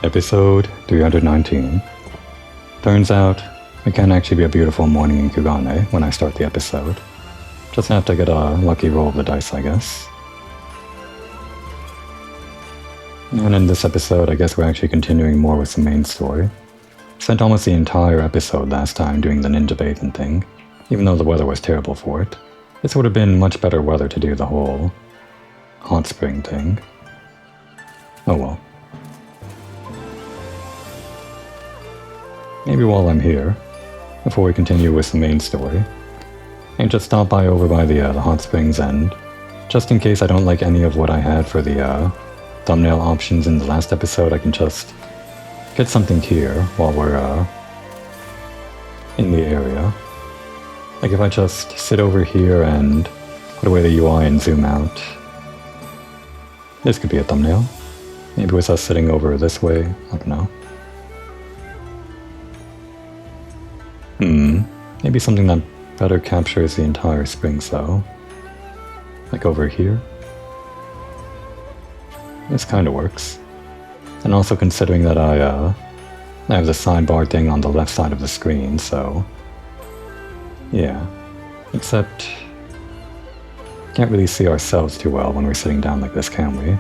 Episode 319. Turns out, it can actually be a beautiful morning in Kugane when I start the episode. Just have to get a lucky roll of the dice, I guess. And in this episode, I guess we're actually continuing more with the main story. Spent almost the entire episode last time doing the ninja bathing thing, even though the weather was terrible for it. This would have been much better weather to do the whole hot spring thing. Oh well. Maybe while I'm here, before we continue with the main story, I just stop by over by the hot springs, and just in case I don't like any of what I had for the thumbnail options in the last episode, I can just get something here while we're in the area. Like if I just sit over here and put away the UI and zoom out, this could be a thumbnail. Maybe with us sitting over this way, I don't know. Maybe something that better captures the entire springs though. Like over here. This kind of works. And also considering that I have the sidebar thing on the left side of the screen, so yeah. Except can't really see ourselves too well when we're sitting down like this, can we?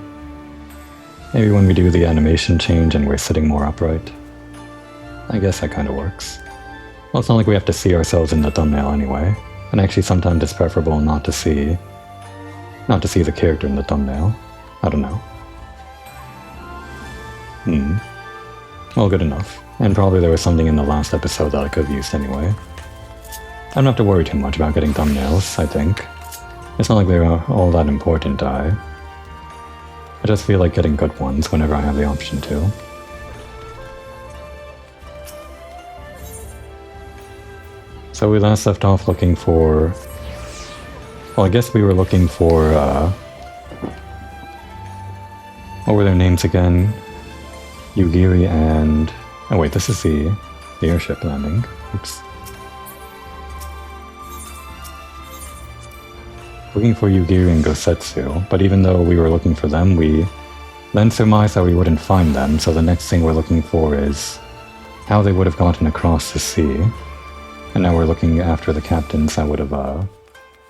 Maybe when we do the animation change and we're sitting more upright. I guess that kind of works. Well, it's not like we have to see ourselves in the thumbnail anyway, and actually sometimes it's preferable not to see the character in the thumbnail. I don't know. Well, good enough. And probably there was something in the last episode that I could have used anyway. I don't have to worry too much about getting thumbnails, I think. It's not like they're all that important, I just feel like getting good ones whenever I have the option to. So we last left off looking for... Well, I guess we were looking for, what were their names again? Yugiri and... Oh wait, this is the airship landing. Oops. Looking for Yugiri and Gosetsu, but even though we were looking for them, we then surmised that we wouldn't find them, so the next thing we're looking for is how they would have gotten across the sea. And now we're looking after the captains that would have,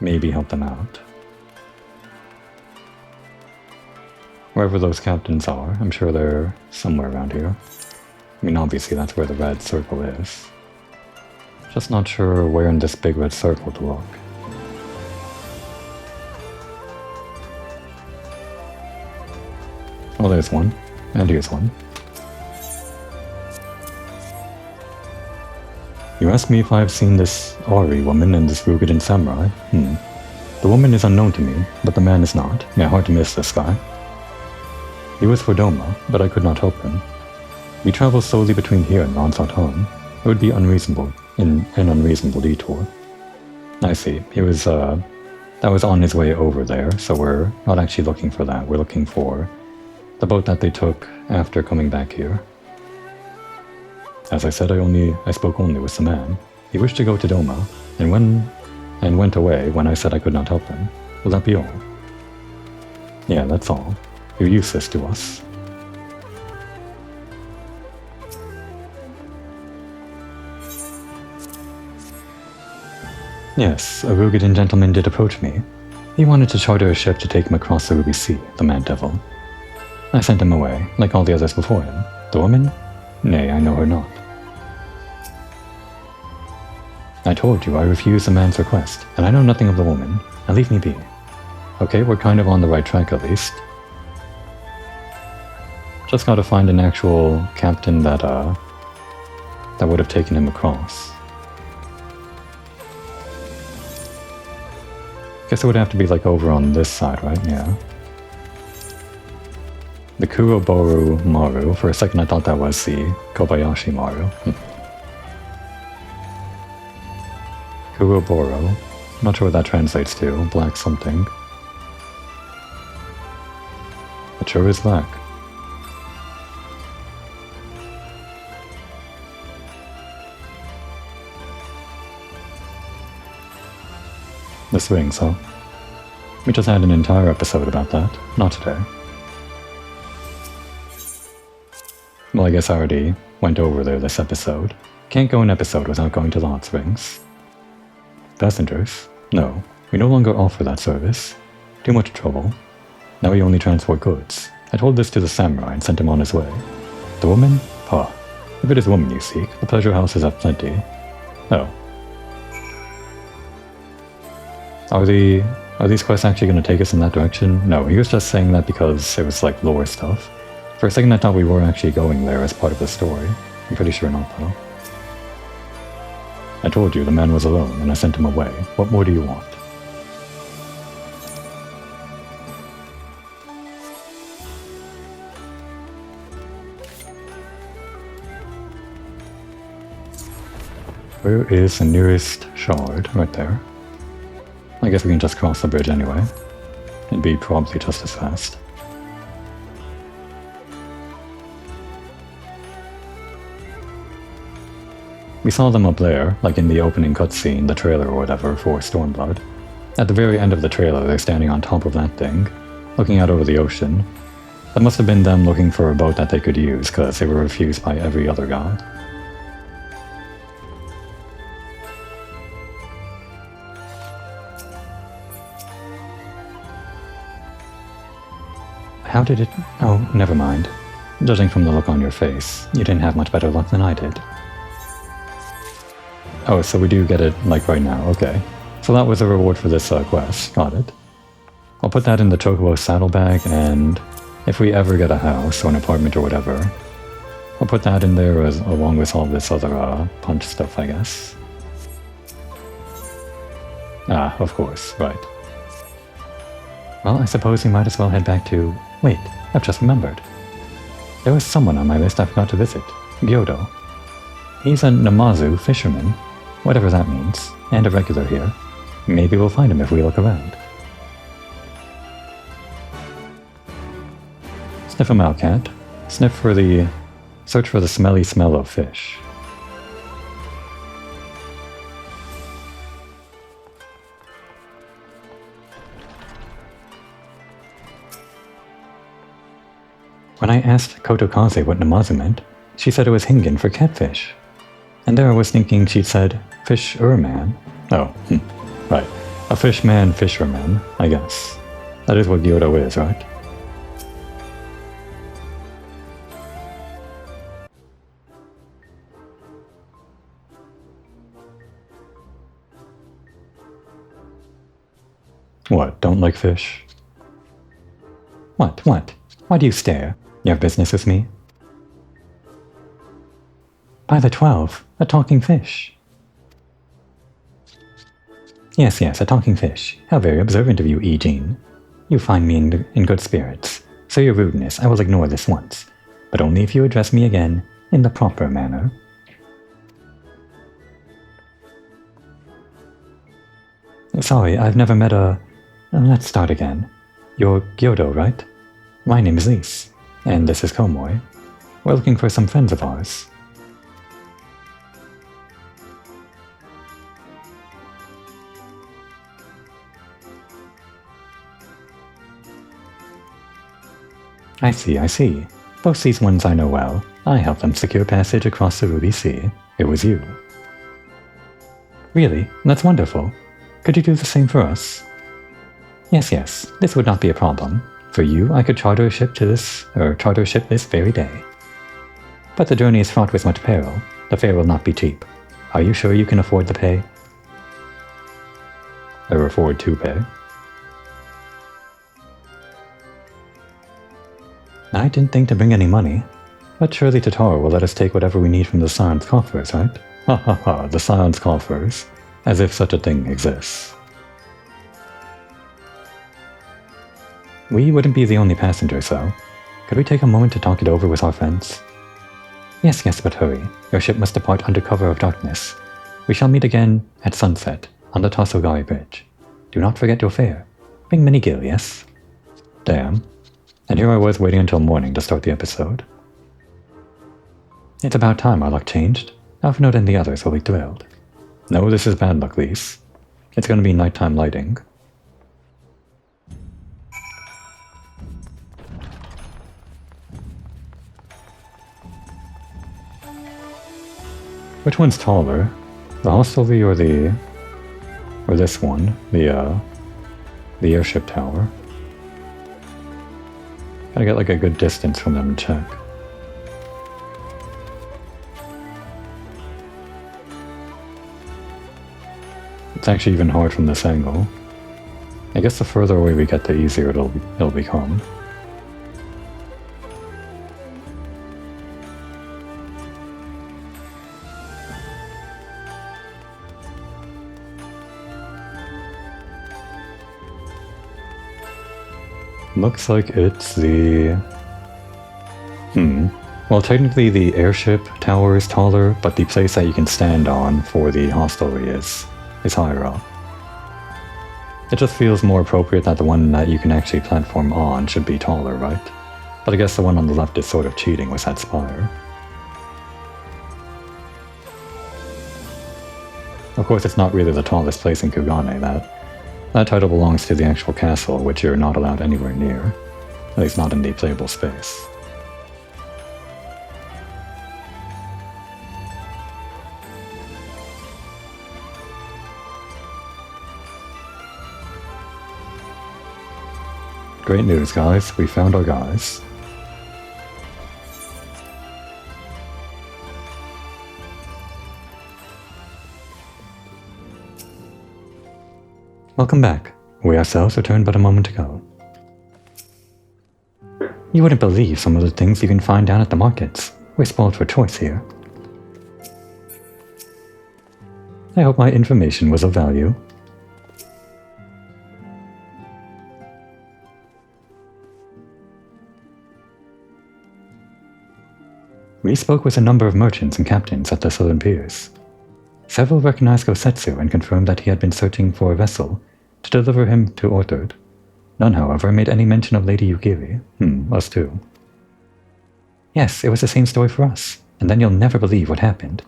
maybe helped them out. Wherever those captains are, I'm sure they're somewhere around here. I mean, obviously that's where the red circle is. Just not sure where in this big red circle to look. Oh, there's one. And here's one. You ask me if I've seen this Ari woman and this Rugadin samurai? The woman is unknown to me, but the man is not. Yeah, hard to miss this guy. He was for Doma, but I could not help him. We travel solely between here and Ronsat home. It would be unreasonable, an unreasonable detour. I see. He was, that was on his way over there, so we're not actually looking for that. We're looking for the boat that they took after coming back here. As I said, I spoke only with the man. He wished to go to Doma, and went away when I said I could not help him. Will that be all? Yeah, that's all. You're useless to us. Yes, a Rugadin gentleman did approach me. He wanted to charter a ship to take him across the Ruby Sea, the Mad Devil. I sent him away, like all the others before him. The woman? Nay, I know her not. I told you I refused the man's request, and I know nothing of the woman. Now leave me be. Okay, we're kind of on the right track at least. Just gotta find an actual captain that would have taken him across. Guess it would have to be like over on this side, right? Yeah. The Kuroboru Maru. For a second I thought that was the Kobayashi Maru. Kuroboro. Not sure what that translates to. Black something. It sure is black. The swings, huh? We just had an entire episode about that. Not today. Well, I guess I already went over there this episode. Can't go an episode without going to the hot springs. Passengers? No, we no longer offer that service. Too much trouble. Now we only transport goods. I told this to the samurai and sent him on his way. The woman? Huh. If it is woman you seek, the pleasure houses have plenty. Oh. Are these quests actually going to take us in that direction? No, he was just saying that because it was like lore stuff. For a second I thought we were actually going there as part of the story. I'm pretty sure not though. I told you the man was alone and I sent him away. What more do you want? Where is the nearest shard? Right there. I guess we can just cross the bridge anyway. It'd be probably just as fast. We saw them up there, like in the opening cutscene, the trailer or whatever, for Stormblood. At the very end of the trailer, they're standing on top of that thing, looking out over the ocean. That must have been them looking for a boat that they could use, because they were refused by every other guy. How did it... Oh, never mind. Judging from the look on your face, you didn't have much better luck than I did. Oh, so we do get it, like, right now, okay. So that was a reward for this quest, got it. I'll put that in the Chocobo saddlebag, and if we ever get a house or an apartment or whatever, I'll put that in there along with all this other punch stuff, I guess. Ah, of course, right. Well, I suppose we might as well head back to... Wait, I've just remembered. There was someone on my list I forgot to visit. Gyodo. He's a Namazu fisherman, whatever that means, and a regular here. Maybe we'll find him if we look around. Sniff him out, cat. Search for the smelly smell of fish. When I asked Kotokaze what Namazu meant, she said it was Hingan for catfish. And there I was thinking she'd said fish-man. Oh, right. A fish-man, fisherman, I guess. That is what Gyodo is, right? What, don't like fish? What? Why do you stare? You have business with me? By the 12, a talking fish. Yes, a talking fish. How very observant of you, E-Jean. You find me in good spirits, so your rudeness I will ignore this once, but only if you address me again in the proper manner. Sorry, I've never met a... Let's start again. You're Gyodo, right? My name is Lise, and this is Komoy. We're looking for some friends of ours. I see. Both these ones I know well. I helped them secure passage across the Ruby Sea. It was you. Really? That's wonderful. Could you do the same for us? Yes, this would not be a problem. For you, I could charter a ship this very day. But the journey is fraught with much peril. The fare will not be cheap. Are you sure you can afford the pay? Or afford to pay? I didn't think to bring any money. But surely Totaro will let us take whatever we need from the Scion's coffers, right? Ha, the Scion's coffers. As if such a thing exists. We wouldn't be the only passengers, though. Could we take a moment to talk it over with our friends? Yes, but hurry. Your ship must depart under cover of darkness. We shall meet again at sunset on the Tasogari Bridge. Do not forget your fare. Bring mini gil, yes? Damn. And here I was waiting until morning to start the episode. It's about time our luck changed. Alphinote and the others will be thrilled. No, this is bad luck, Lise. It's going to be nighttime lighting. Which one's taller? The hostelry or this one? The airship tower. Gotta get like a good distance from them to check. It's actually even hard from this angle. I guess the further away we get, the easier it'll become. Looks like it's the... Well, technically the airship tower is taller, but the place that you can stand on for the hostelry is higher up. It just feels more appropriate that the one that you can actually platform on should be taller, right? But I guess the one on the left is sort of cheating with that spire. Of course, it's not really the tallest place in Kugane. That title belongs to the actual castle, which you're not allowed anywhere near. At least not in the playable space. Great news, guys. We found our guys. Welcome back. We ourselves returned but a moment ago. You wouldn't believe some of the things you can find down at the markets. We're spoiled for choice here. I hope my information was of value. We spoke with a number of merchants and captains at the southern piers. Several recognized Gosetsu and confirmed that he had been searching for a vessel to deliver him to Orchard. None, however, made any mention of Lady Yugiri. Us too. Yes, it was the same story for us, and then you'll never believe what happened.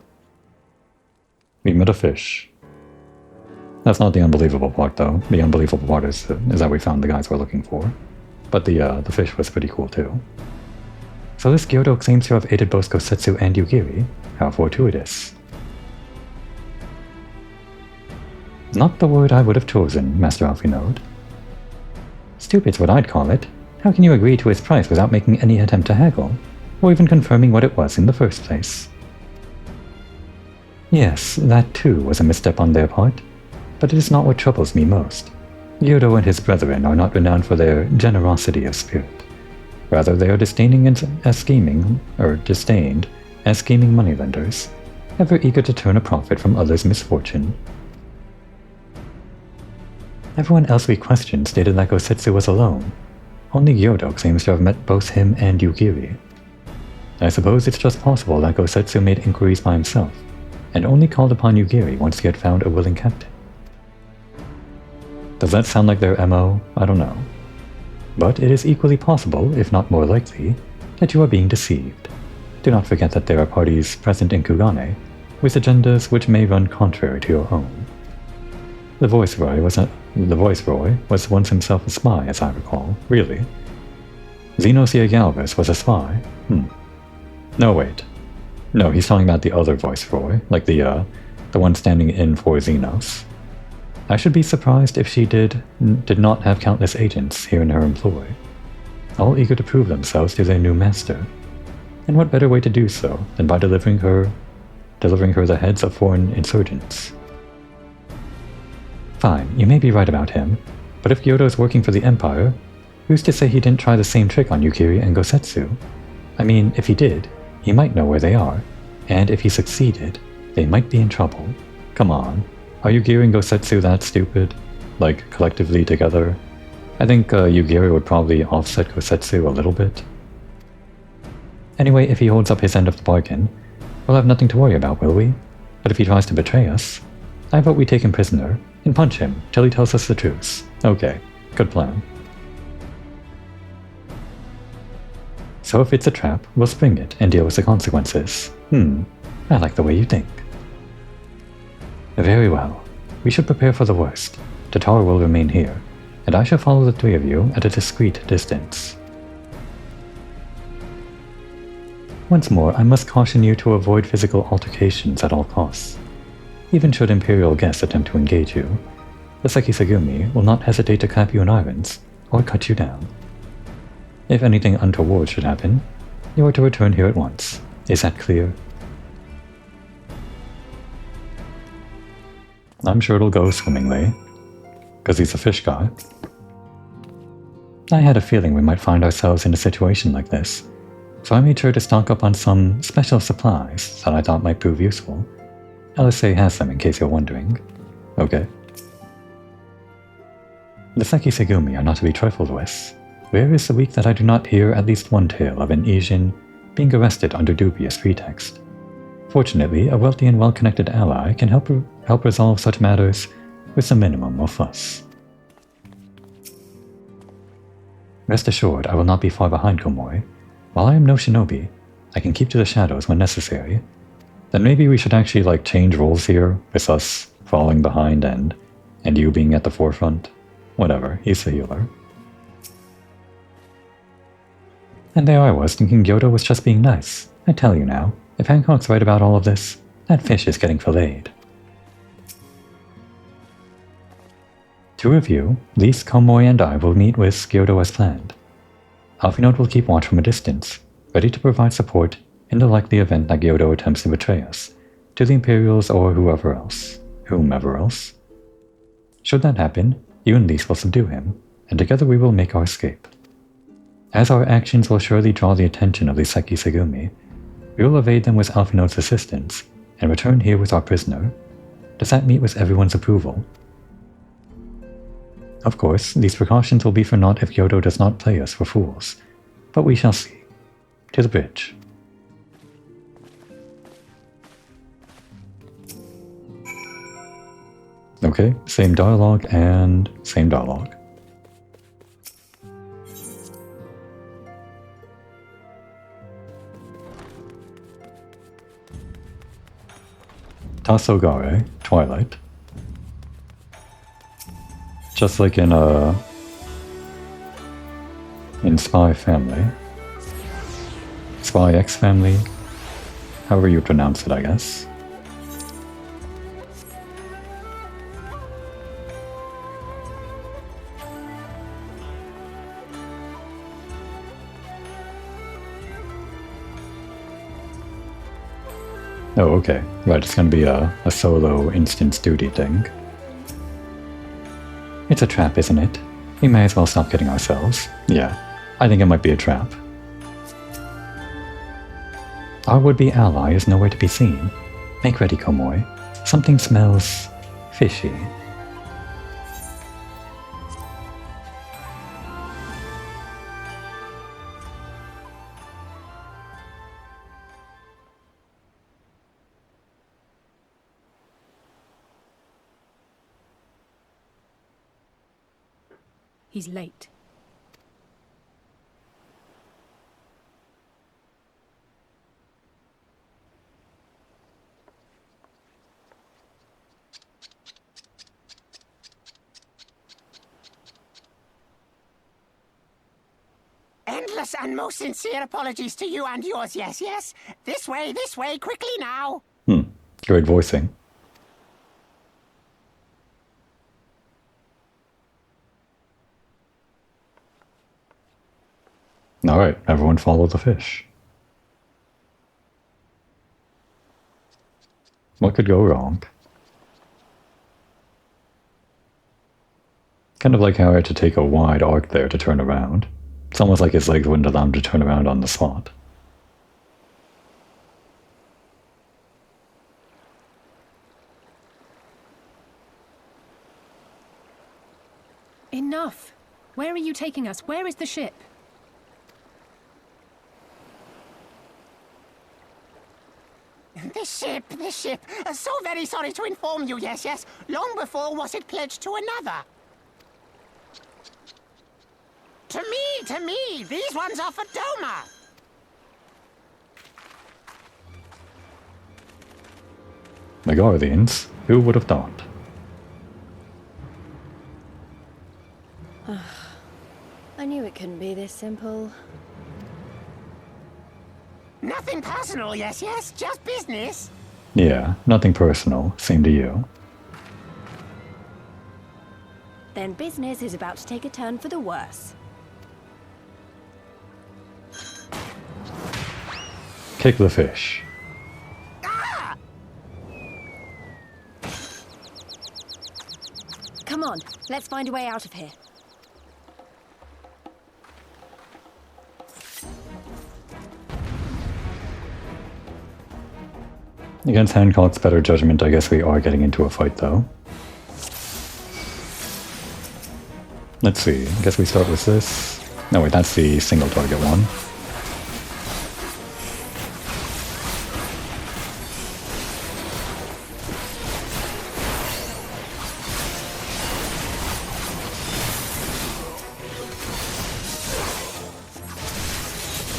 We met a fish. That's not the unbelievable part, though. The unbelievable part is that we found the guys we're looking for. But the fish was pretty cool, too. So this Gyodo claims to have aided both Gosetsu and Yugiri. How fortuitous. Not the word I would have chosen, Master Alfinode. Stupid's what I'd call it. How can you agree to his price without making any attempt to haggle, or even confirming what it was in the first place? Yes, that too was a misstep on their part, but it is not what troubles me most. Gyodo and his brethren are not renowned for their generosity of spirit. Rather, they are disdained as scheming moneylenders, ever eager to turn a profit from others' misfortune. Everyone else we questioned stated that Gosetsu was alone. Only Gyodo claims to have met both him and Yugiri. I suppose it's just possible that Gosetsu made inquiries by himself, and only called upon Yugiri once he had found a willing captain. Does that sound like their MO? I don't know. But it is equally possible, if not more likely, that you are being deceived. Do not forget that there are parties present in Kugane with agendas which may run contrary to your own. The Viceroy was once himself a spy, as I recall. Really? Xenosia Galvez was a spy? No, wait. No, he's talking about the other Viceroy, like the one standing in for Xenos. I should be surprised if she did not have countless agents here in her employ, all eager to prove themselves to their new master. And what better way to do so than by delivering her the heads of foreign insurgents? Fine, you may be right about him, but if Gyodo is working for the Empire, who's to say he didn't try the same trick on Yukiri and Gosetsu? I mean, if he did, he might know where they are, and if he succeeded, they might be in trouble. Come on, are Yugiri and Gosetsu that stupid? Like, collectively together? I think Yugiri would probably offset Gosetsu a little bit. Anyway, if he holds up his end of the bargain, we'll have nothing to worry about, will we? But if he tries to betray us, I vote we take him prisoner and punch him till he tells us the truth. Okay, good plan. So if it's a trap, we'll spring it and deal with the consequences. I like the way you think. Very well. We should prepare for the worst. The tower will remain here, and I shall follow the three of you at a discreet distance. Once more, I must caution you to avoid physical altercations at all costs. Even should Imperial guests attempt to engage you, the Sekisagumi will not hesitate to clap you in irons or cut you down. If anything untoward should happen, you are to return here at once. Is that clear? I'm sure it'll go swimmingly, because he's a fish guy. I had a feeling we might find ourselves in a situation like this, so I made sure to stock up on some special supplies that I thought might prove useful. LSA has them in case you're wondering. Okay. The Sekisagumi are not to be trifled with. Rare is the week that I do not hear at least one tale of an Asian being arrested under dubious pretext. Fortunately, a wealthy and well-connected ally can help resolve such matters with a minimum of fuss. Rest assured, I will not be far behind Komori. While I am no shinobi, I can keep to the shadows when necessary. Then maybe we should actually change roles here, with us falling behind and you being at the forefront. Whatever, he's the healer. And there I was thinking Gyoto was just being nice. I tell you now, if Hancock's right about all of this, that fish is getting filleted. To review, Lise, Komori, and I will meet with Gyoto as planned. Alphinaud will keep watch from a distance, ready to provide support in the likely event that Gyoto attempts to betray us, to the Imperials or whomever else. Should that happen, you and Lise will subdue him, and together we will make our escape. As our actions will surely draw the attention of the Sekisagumi, we will evade them with Alphinaud's assistance, and return here with our prisoner. Does that meet with everyone's approval? Of course, these precautions will be for naught if Gyoto does not play us for fools, but we shall see. To the bridge. Okay, same dialogue and same dialogue. Tasogare, Twilight. Just like in Spy Family. Spy X Family. However you pronounce it, I guess. Oh, okay. Right, it's gonna be a solo instance duty thing. It's a trap, isn't it? We may as well stop kidding ourselves. Yeah, I think it might be a trap. Our would-be ally is nowhere to be seen. Make ready, Komori. Something smells fishy. He's late. Endless and most sincere apologies to you and yours, yes. This way, quickly now. Great voicing. Alright, everyone follow the fish. What could go wrong? Kind of like how I had to take a wide arc there to turn around. It's almost like his legs wouldn't allow him to turn around on the spot. Enough! Where are you taking us? Where is the ship? The ship. So very sorry to inform you, yes. Long before was it pledged to another. To me, these ones are for Doma. The Guardians, who would have thought? I knew it couldn't be this simple. Nothing personal, yes, yes, just business. Yeah, nothing personal. Same to you. Then business is about to take a turn for the worse. Kick the fish. Come on, let's find a way out of here. Against Hancock's better judgment, I guess we are getting into a fight, though. Let's see, I guess we start with this. No, wait, that's the single target one.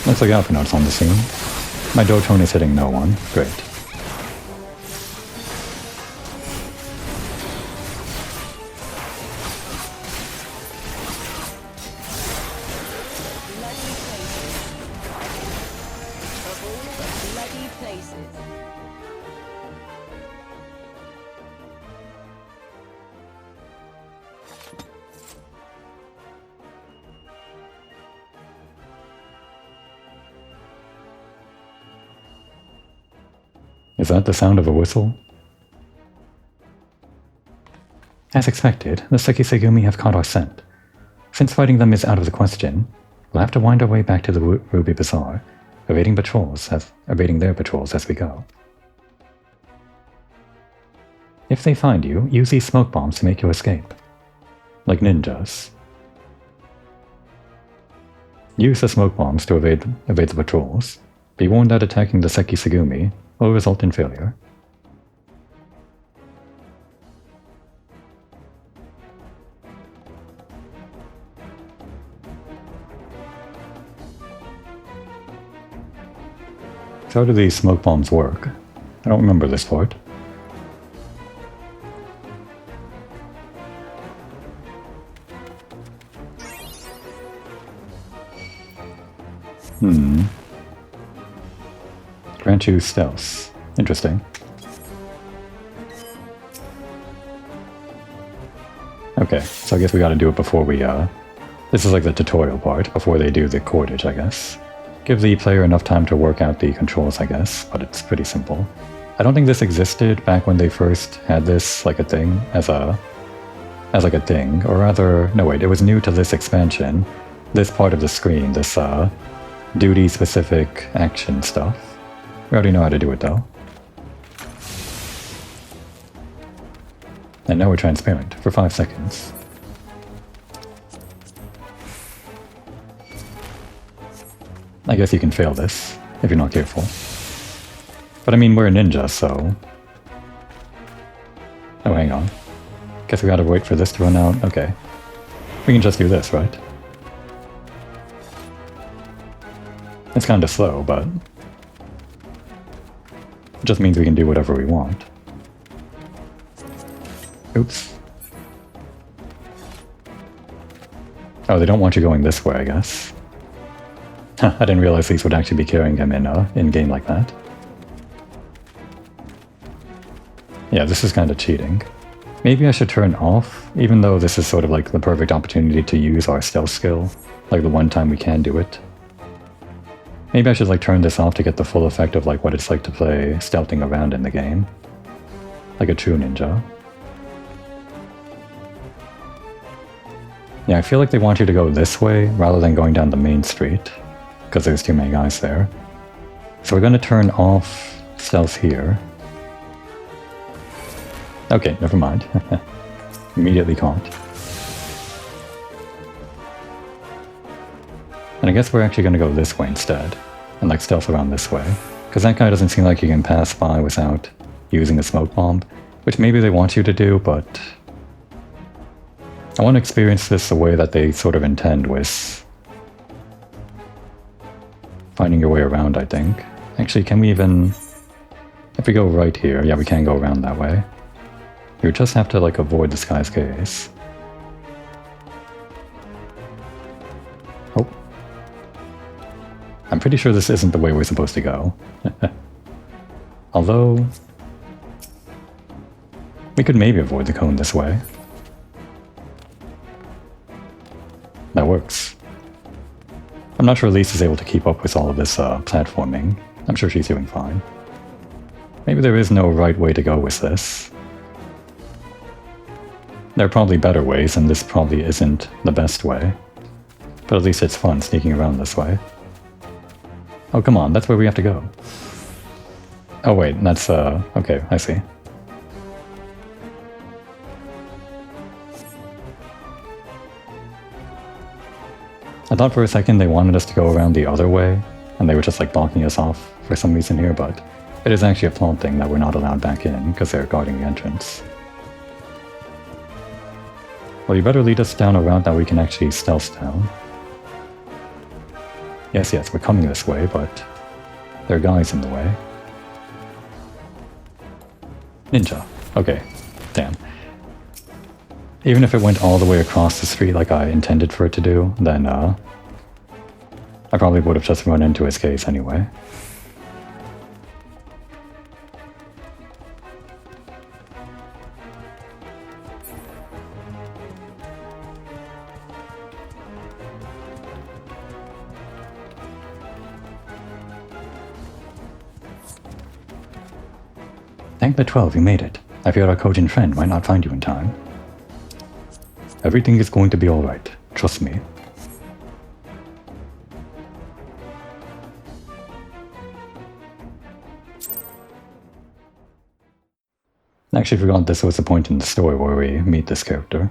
Looks like Alphinaut's on the scene. My Dotone is hitting no one. Great. Is that the sound of a whistle? As expected, the Sekisegumi have caught our scent. Since fighting them is out of the question, we'll have to wind our way back to the Ruby Bazaar, evading their patrols as we go. If they find you, use these smoke bombs to make your escape. Like ninjas. Use the smoke bombs to evade the patrols. Be warned that attacking the Sekisegumi will result in failure. So how do these smoke bombs work? I don't remember this part. Grant you stealth. Interesting. Okay, so I guess we gotta do it before we, this is like the tutorial part, before they do the cordage, I guess. Give the player enough time to work out the controls, I guess, but it's pretty simple. I don't think this existed back when they first had this, like a thing, as like a thing, or rather, no wait, it was new to this expansion. This part of the screen, this, duty-specific action stuff. We already know how to do it, though. And now we're transparent for 5 seconds. I guess you can fail this, if you're not careful. But I mean, we're a ninja, so... Oh, hang on. Guess we gotta wait for this to run out. Okay. We can just do this, right? It's kinda slow, but... it just means we can do whatever we want. Oops. Oh, they don't want you going this way, I guess. I didn't realize these would actually be carrying him in game like that. Yeah, this is kind of cheating. Maybe I should turn off, even though this is sort of like the perfect opportunity to use our stealth skill, like the one time we can do it. Maybe I should like turn this off to get the full effect of like what it's like to play stealthing around in the game. Like a true ninja. Yeah, I feel like they want you to go this way rather than going down the main street, because there's too many guys there. So we're going to turn off stealth here. Okay, never mind. Immediately caught. And I guess we're actually going to go this way instead, and like stealth around this way, because that guy doesn't seem like you can pass by without using a smoke bomb, which maybe they want you to do, but I want to experience this the way that they sort of intend, with finding your way around, I think. Actually, can we even... if we go right here, yeah, we can go around that way. You just have to, like, avoid this guy's gaze. Oh. I'm pretty sure this isn't the way we're supposed to go. Although... we could maybe avoid the cone this way. That works. I'm not sure Elise is able to keep up with all of this platforming. I'm sure she's doing fine. Maybe there is no right way to go with this. There are probably better ways, and this probably isn't the best way. But at least it's fun sneaking around this way. Oh, come on, that's where we have to go. Oh wait, that's, okay, I see. I thought for a second they wanted us to go around the other way, and they were just like blocking us off for some reason here, but it is actually a flawed thing that we're not allowed back in, because they're guarding the entrance. Well, you better lead us down a route that we can actually stealth down. Yes, we're coming this way, but there are guys in the way. Ninja. Okay. Damn. Even if it went all the way across the street like I intended for it to do, then, I probably would have just run into his case anyway. Thank the 12 you made it. I feared our cogent friend might not find you in time. Everything is going to be alright. Trust me. I actually forgot this was the point in the story where we meet this character.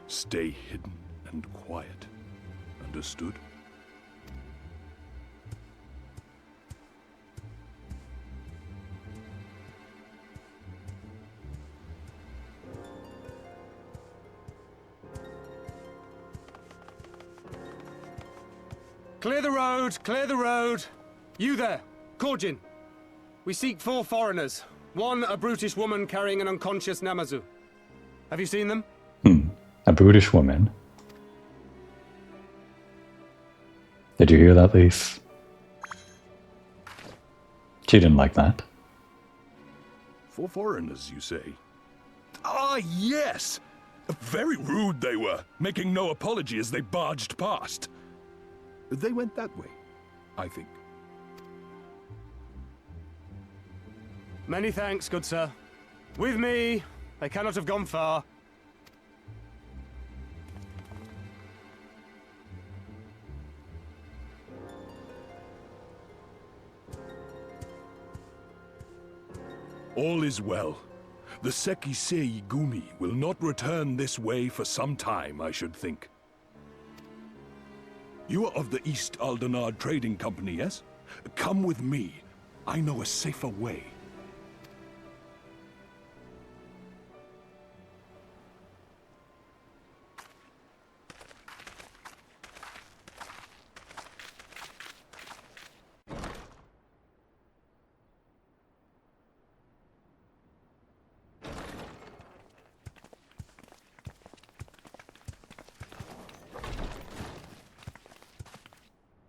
Stay hidden and quiet. Understood? Clear the road! Clear the road! You there, Korjin. We seek 4 foreigners. One, a brutish woman carrying an unconscious Namazu. Have you seen them? A brutish woman. Did you hear that, Lise? She didn't like that. 4 foreigners, you say? Ah, yes! Very rude they were, making no apology as they barged past. They went that way, I think. Many thanks, good sir. With me, they cannot have gone far. All is well. The Sekisei Gumi will not return this way for some time, I should think. You are of the East Aldenard Trading Company, yes? Come with me. I know a safer way.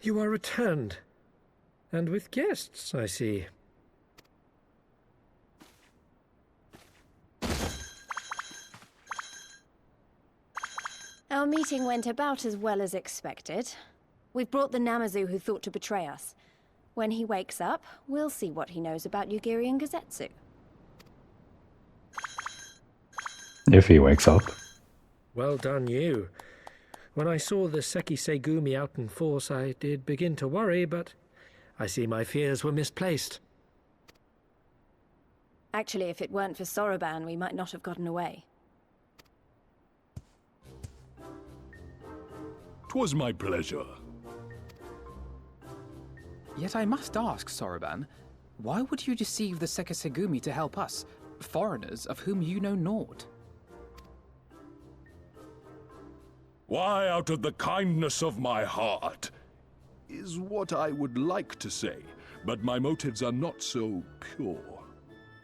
You are returned. And with guests, I see. Our meeting went about as well as expected. We've brought the Namazu who thought to betray us. When he wakes up, we'll see what he knows about Yugiri and Gazetsu. If he wakes up. Well done, you. When I saw the Sekisei Gumi out in force, I did begin to worry, but I see my fears were misplaced. Actually, if it weren't for Soroban, we might not have gotten away. 'Twas my pleasure. Yet I must ask, Soroban, why would you deceive the Sekisei Gumi to help us, foreigners of whom you know naught? Why, out of the kindness of my heart, is what I would like to say. but my motives are not so pure.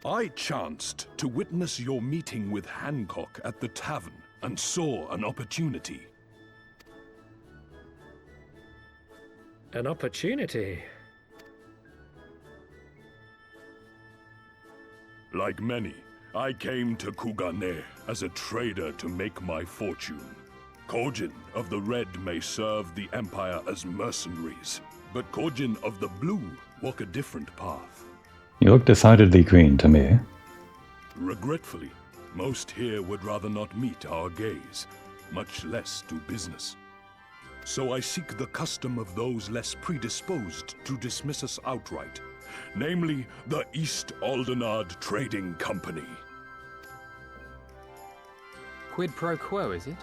I chanced to witness your meeting with Hancock at the tavern and saw an opportunity. An opportunity? Like many, I came to Kugane as a trader to make my fortune. Kojin of the Red may serve the Empire as mercenaries, but Kojin of the Blue walk a different path. You look decidedly green to me. Regretfully, most here would rather not meet our gaze, much less do business. So I seek the custom of those less predisposed to dismiss us outright, namely the East Aldenard Trading Company. Quid pro quo, is it?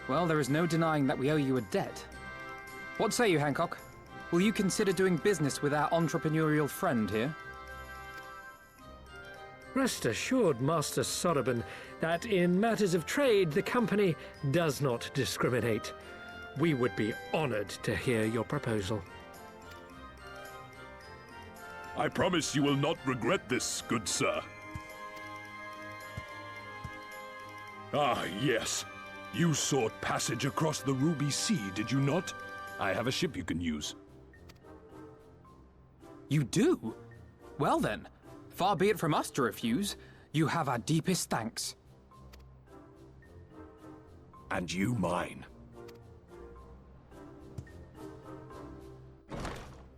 Well, there is no denying that we owe you a debt. What say you, Hancock? Will you consider doing business with our entrepreneurial friend here? Rest assured, Master Soroban, that in matters of trade, the company does not discriminate. We would be honored to hear your proposal. I promise you will not regret this, good sir. Ah, yes. You sought passage across the Ruby Sea, did you not? I have a ship you can use. You do? Well then, far be it from us to refuse. You have our deepest thanks. And you mine.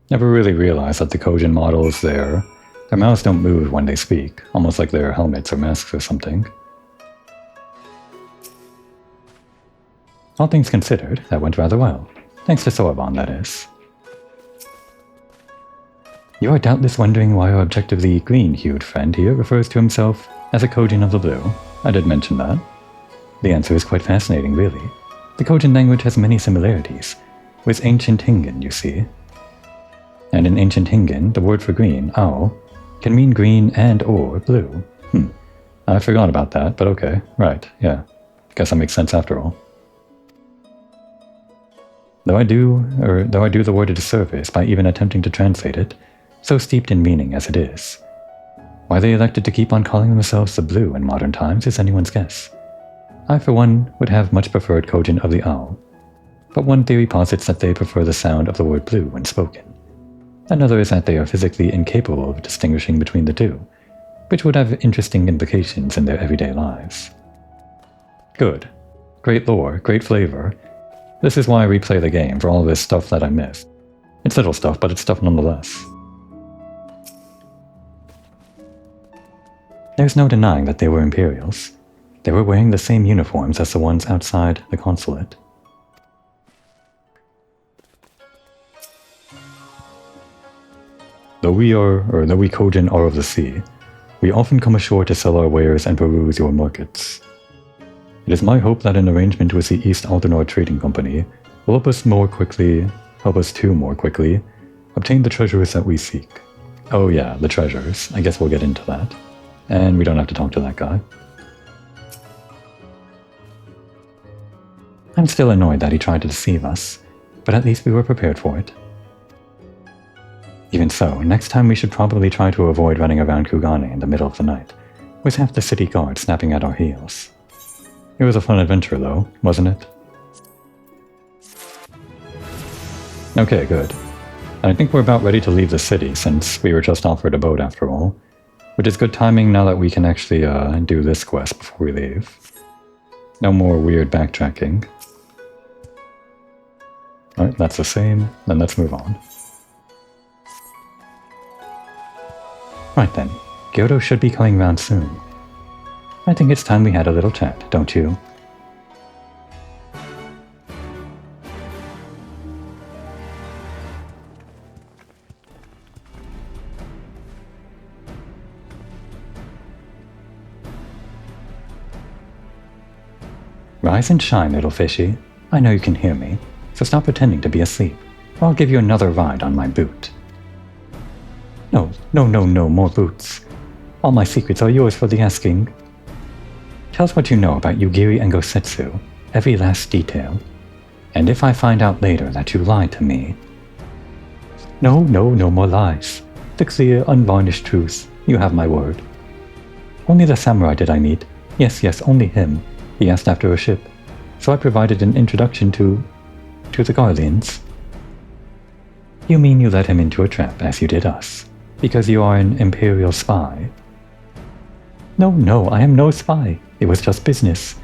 Never really realized that the Kojin models their mouths don't move when they speak, almost like they're helmets or masks or something. All things considered, that went rather well. Thanks to Sorbonne, that is. You are doubtless wondering why our objectively green-hued friend here refers to himself as a Kojin of the Blue. I did mention that. The answer is quite fascinating, really. The Kojin language has many similarities with ancient Hingan, you see. And in ancient Hingan, the word for green, ao, can mean green and or blue. I forgot about that, but okay, right, yeah. Guess that makes sense after all. Though I do the word a disservice by even attempting to translate it, so steeped in meaning as it is. Why they elected to keep on calling themselves the Blue in modern times is anyone's guess. I, for one, would have much preferred Kojin of the Ao, but one theory posits that they prefer the sound of the word blue when spoken. Another is that they are physically incapable of distinguishing between the two, which would have interesting implications in their everyday lives. Good. Great lore, great flavor. This is why I replay the game, for all this stuff that I missed. It's little stuff, but it's stuff nonetheless. There's no denying that they were Imperials. They were wearing the same uniforms as the ones outside the consulate. Though we Kojin are of the sea, we often come ashore to sell our wares and peruse your markets. It is my hope that an arrangement with the East Aldenard Trading Company will help us to more quickly obtain the treasures that we seek. Oh yeah, the treasures. I guess we'll get into that. And we don't have to talk to that guy. I'm still annoyed that he tried to deceive us, but at least we were prepared for it. Even so, next time we should probably try to avoid running around Kugane in the middle of the night, with half the city guard snapping at our heels. It was a fun adventure though, wasn't it? Okay, good. I think we're about ready to leave the city, since we were just offered a boat after all. Which is good timing now that we can actually do this quest before we leave. No more weird backtracking. Alright, that's the same. Then let's move on. Right then, Gyoto should be coming round soon. I think it's time we had a little chat, don't you? Rise and shine, little fishy. I know you can hear me, so stop pretending to be asleep, or I'll give you another ride on my boot. No, more boots. All my secrets are yours for the asking. Tell us what you know about Yugiri and Gosetsu, every last detail. And if I find out later that you lied to me, No, no more lies. The clear, unvarnished truth. You have my word. Only the samurai did I meet. Yes, only him. He asked after a ship. So I provided an introduction to the Guardians. You mean you led him into a trap, as you did us, because you are an Imperial spy? No, I am no spy. It was just business.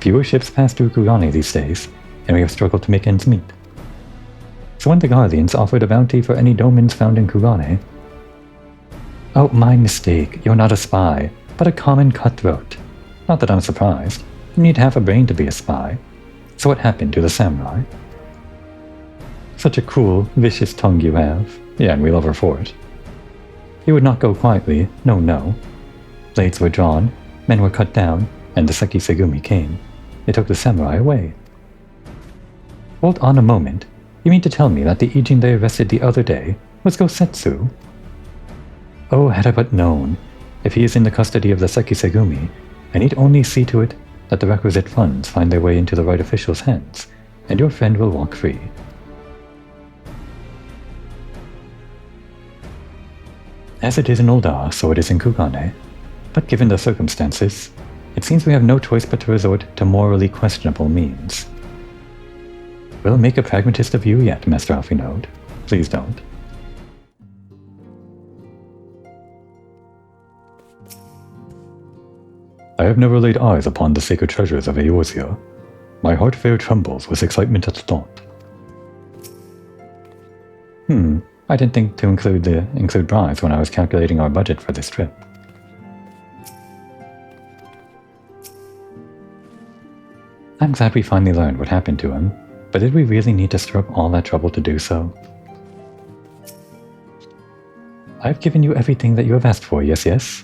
Fewer ships pass through Kugane these days, and we have struggled to make ends meet. So when the Guardians offered a bounty for any domins found in Kugane... Oh, my mistake. You're not a spy, but a common cutthroat. Not that I'm surprised. You need half a brain to be a spy. So what happened to the samurai? Such a cruel, vicious tongue you have. Yeah, and we love her for it. You would not go quietly. No. Blades were drawn, men were cut down, and the Seki Segumi came. It took the samurai away. Hold on a moment. You mean to tell me that the Ijin they arrested the other day was Gosetsu? Oh, had I but known. If he is in the custody of the Seki Segumi, I need only see to it that the requisite funds find their way into the right official's hands, and your friend will walk free. As it is in Ulda, so it is in Kugane. But given the circumstances, it seems we have no choice but to resort to morally questionable means. We'll make a pragmatist of you yet, Master Alfinode. Please don't. I have never laid eyes upon the sacred treasures of Eorzea. My heart fair trembles with excitement at the thought. I didn't think to include bribes when I was calculating our budget for this trip. I'm glad we finally learned what happened to him, but did we really need to stir up all that trouble to do so? I've given you everything that you have asked for, yes,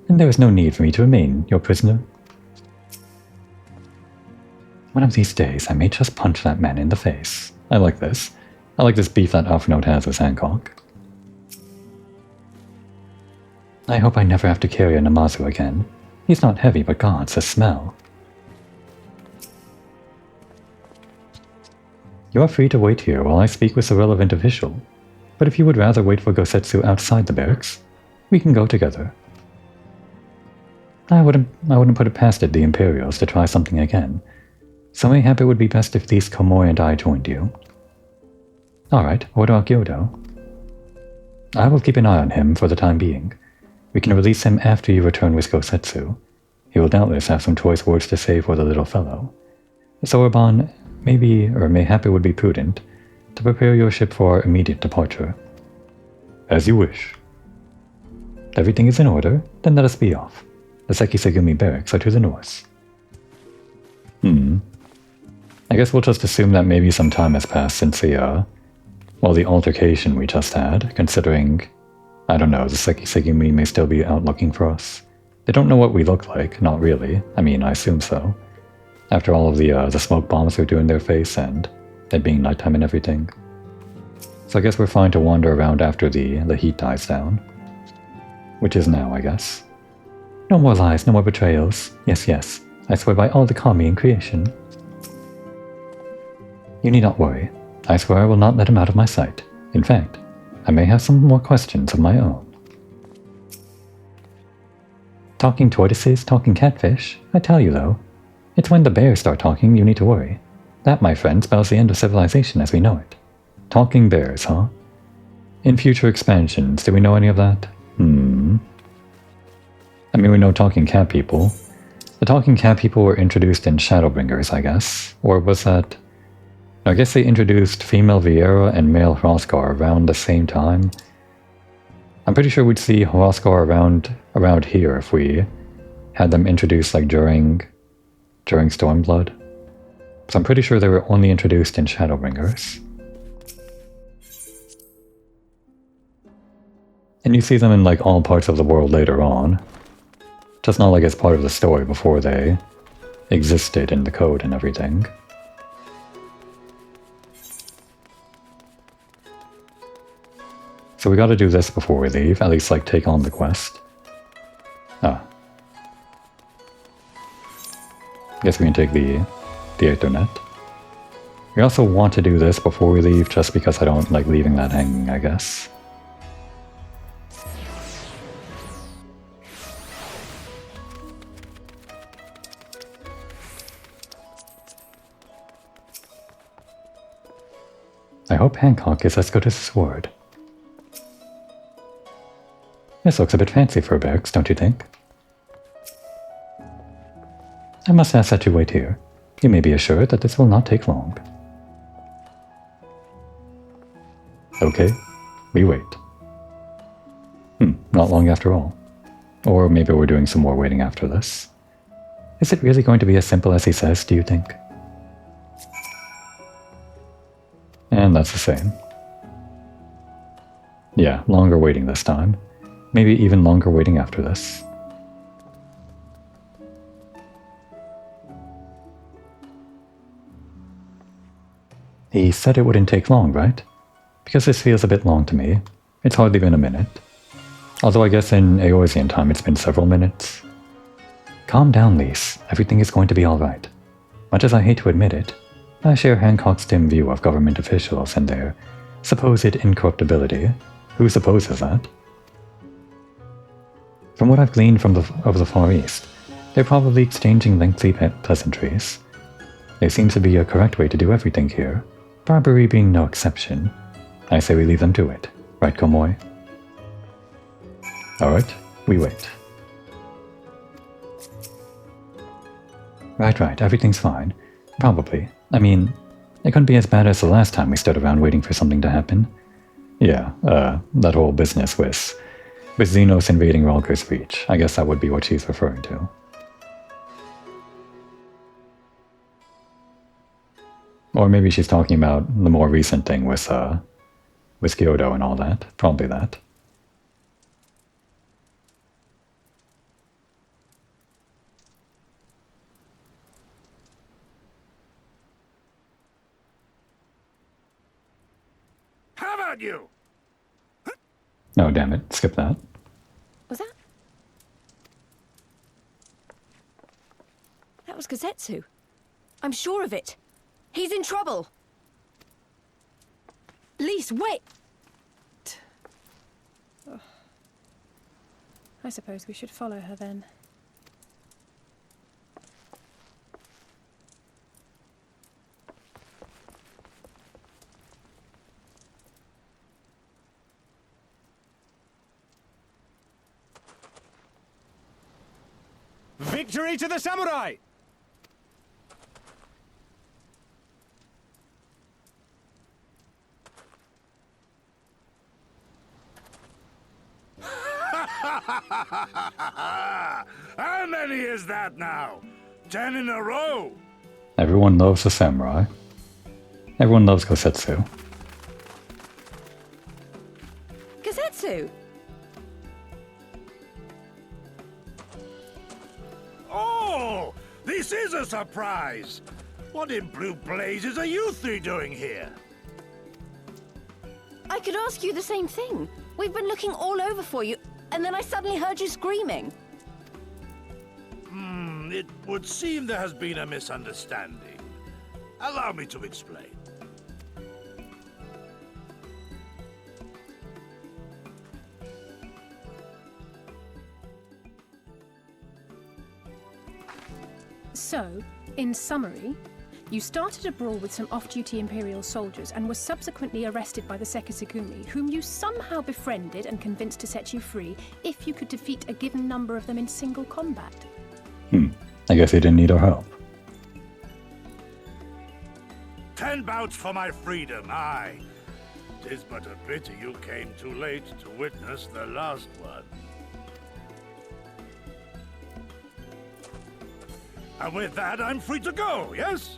and there is no need for me to remain your prisoner. One of these days, I may just punch that man in the face. I like this. I like this beef that Alfinode has with Hancock. I hope I never have to carry a Namazu again. He's not heavy, but gods, the smell. You are free to wait here while I speak with the relevant official, but if you would rather wait for Gosetsu outside the barracks, we can go together. I wouldn't put it past the Imperials to try something again, so mayhap it would be best if these Komori and I joined you. Alright, what about Gyodo? I will keep an eye on him for the time being. We can release him after you return with Gosetsu. He will doubtless have some choice words to say for the little fellow. So Urban, mayhap it would be prudent to prepare your ship for our immediate departure. As you wish. Everything is in order, then let us be off. The Seki Segumi barracks are to the north. I guess we'll just assume that maybe some time has passed since the altercation we just had, considering, I don't know, the Seki Segumi may still be out looking for us. They don't know what we look like, not really. I mean, I assume so. After all of the smoke bombs they're doing their face and it being nighttime and everything. So I guess we're fine to wander around after the heat dies down. Which is now, I guess. No more lies, no more betrayals. Yes, I swear by all the kami in creation. You need not worry. I swear I will not let him out of my sight. In fact, I may have some more questions of my own. Talking tortoises, talking catfish. I tell you though, it's when the bears start talking you need to worry. That, my friend, spells the end of civilization as we know it. Talking bears, huh? In future expansions, do we know any of that? I mean, we know talking cat people. The talking cat people were introduced in Shadowbringers, I guess. Or was that... I guess they introduced female Viera and male Hrothgar around the same time. I'm pretty sure we'd see Hrothgar around here if we had them introduced like during Stormblood. So I'm pretty sure they were only introduced in Shadowbringers. And you see them in like all parts of the world later on. Just not like as part of the story before they existed in the code and everything. So we gotta do this before we leave, at least like take on the quest. Guess we can take the Ethernet. We also want to do this before we leave, just because I don't like leaving that hanging, I guess. I hope Hancock is as good as his word. This looks a bit fancy for barracks, don't you think? I must ask that you wait here. You may be assured that this will not take long. Okay, we wait. Not long after all. Or maybe we're doing some more waiting after this. Is it really going to be as simple as he says, do you think? And that's the same. Yeah, longer waiting this time. Maybe even longer waiting after this. He said it wouldn't take long, right? Because this feels a bit long to me. It's hardly been a minute. Although I guess in Eorzean time it's been several minutes. Calm down, Lise. Everything is going to be alright. Much as I hate to admit it, I share Hancock's dim view of government officials and their supposed incorruptibility. Who supposes that? From what I've gleaned from the Far East, they're probably exchanging lengthy pleasantries. There seems to be a correct way to do everything here, bribery being no exception. I say we leave them to it. Right, Komoy? Alright, we wait. Right, everything's fine. Probably. I mean, it couldn't be as bad as the last time we stood around waiting for something to happen. Yeah, that whole business with Xenos invading Ralker's Reach. I guess that would be what she's referring to. Or maybe she's talking about the more recent thing with Kyoto and all that. Probably that. How about you? Oh, damn it. Skip that. Was that? That was Kazetsu. I'm sure of it. He's in trouble. Lise, wait! I suppose we should follow her then. Victory to the samurai! How many is that now? 10 in a row? Everyone loves the samurai. Everyone loves Kosetsu. Kazetsu! Oh, this is a surprise. What in blue blazes are you three doing here? I could ask you the same thing. We've been looking all over for you, and then I suddenly heard you screaming. It would seem there has been a misunderstanding. Allow me to explain. So, in summary, you started a brawl with some off-duty Imperial soldiers and were subsequently arrested by the Sekisagumi, whom you somehow befriended and convinced to set you free if you could defeat a given number of them in single combat. I guess he didn't need our help. 10 bouts for my freedom, aye. 'Tis but a pity you came too late to witness the last one. And with that, I'm free to go, yes?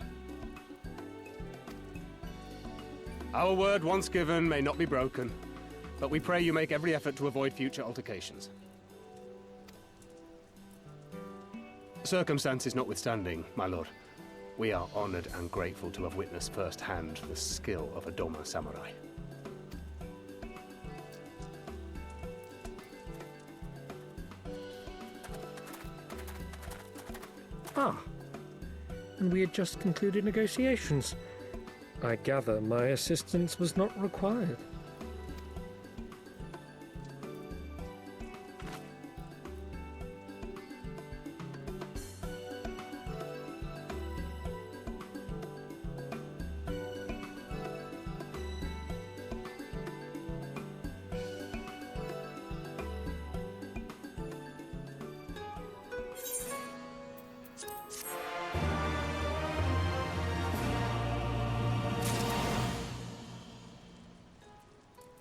Our word once given may not be broken, but we pray you make every effort to avoid future altercations. Circumstances notwithstanding, my lord, we are honored and grateful to have witnessed firsthand the skill of a Doma samurai. Ah, and we had just concluded negotiations. I gather my assistance was not required.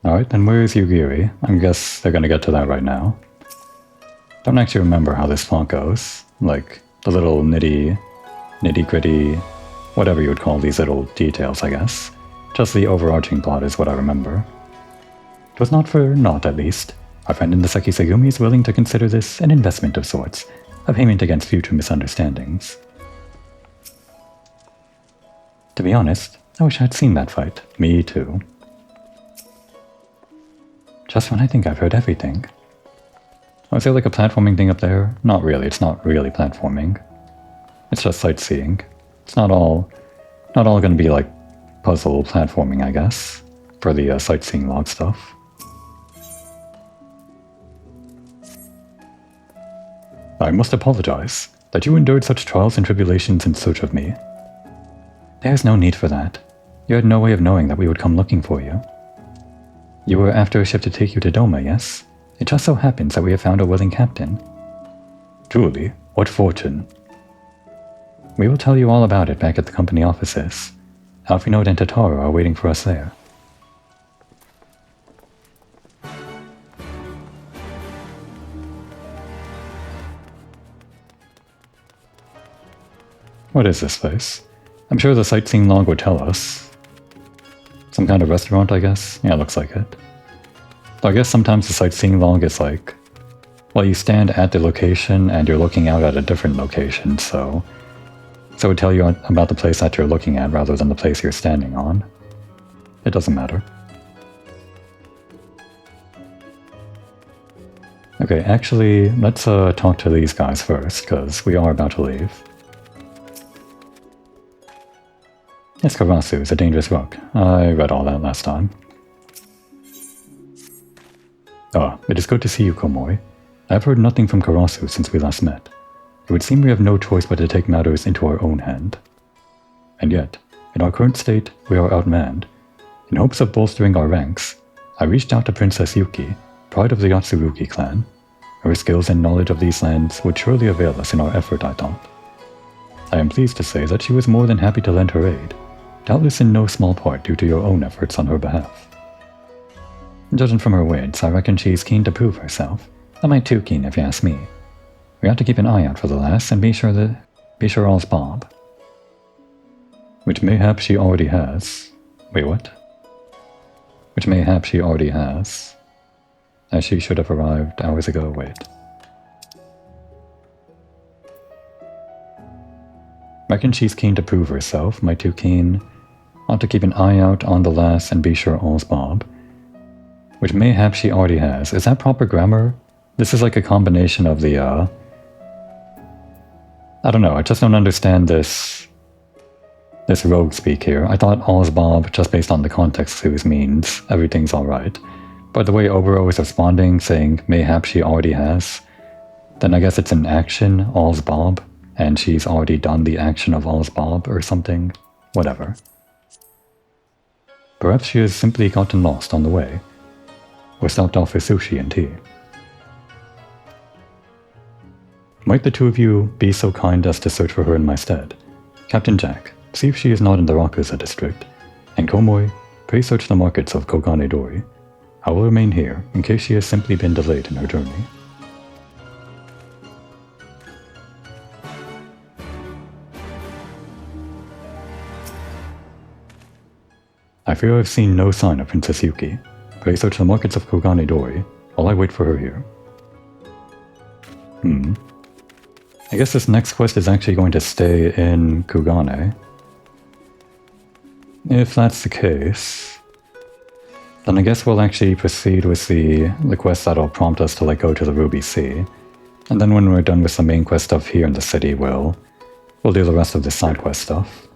Alright, then where is Yugiri? I guess they're gonna get to that right now. Don't actually remember how this plot goes. Like, the little nitty-gritty, whatever you would call these little details, I guess. Just the overarching plot is what I remember. It was not for naught, at least. Our friend in the Seki Segumi is willing to consider this an investment of sorts, a payment against future misunderstandings. To be honest, I wish I'd seen that fight. Me too. Just when I think I've heard everything. Oh, is there like a platforming thing up there? Not really, it's not really platforming. It's just sightseeing. It's not all gonna be like puzzle platforming, I guess, for the sightseeing log stuff. I must apologize that you endured such trials and tribulations in search of me. There's no need for that. You had no way of knowing that we would come looking for you. You were after a ship to take you to Doma, yes? It just so happens that we have found a willing captain. Truly, what fortune. We will tell you all about it back at the company offices. Alphinaud and Tatara are waiting for us there. What is this place? I'm sure the sightseeing log would tell us. Some kind of restaurant, I guess? Yeah, looks like it. So I guess sometimes the sightseeing log is like, well, you stand at the location and you're looking out at a different location, so it would tell you about the place that you're looking at rather than the place you're standing on. It doesn't matter. Okay, actually, let's talk to these guys first, because we are about to leave. Yes, Karasu is a dangerous rock. I read all that last time. Ah, it is good to see you, Komoi. I have heard nothing from Karasu since we last met. It would seem we have no choice but to take matters into our own hand. And yet, in our current state, we are outmanned. In hopes of bolstering our ranks, I reached out to Princess Yuki, pride of the Yatsurugi clan. Her skills and knowledge of these lands would surely avail us in our effort, I thought. I am pleased to say that she was more than happy to lend her aid, doubtless in no small part due to your own efforts on her behalf. Judging from her words, I reckon she's keen to prove herself. A mite too keen, if you ask me. We have to keep an eye out for the lass and be sure all's Bob. Which mayhap she already has. Wait, what? Which mayhap she already has. As she should have arrived hours ago, wait. Reckon she's keen to prove herself, might too keen. Ought to keep an eye out on the lass and be sure all's Bob. Which mayhap she already has. Is that proper grammar? This is like a combination of the, I don't know, I just don't understand this rogue speak here. I thought all's Bob, just based on the context clues, means everything's alright. But the way Obero is responding, saying mayhap she already has, then I guess it's an action, all's Bob, and she's already done the action of all's Bob or something. Whatever. Perhaps she has simply gotten lost on the way, or stopped off for sushi and tea. Might the two of you be so kind as to search for her in my stead? Captain Jack, see if she is not in the Rakusa district, and Komoi, pray search the markets of Kogane Dori. I will remain here in case she has simply been delayed in her journey. I fear I've seen no sign of Princess Yuki. Pray search the markets of Kogane Dori while I wait for her here. I guess this next quest is actually going to stay in Kugane. If that's the case, then I guess we'll actually proceed with the quest that'll prompt us to go to the Ruby Sea. And then when we're done with the main quest stuff here in the city, we'll do the rest of the side quest stuff.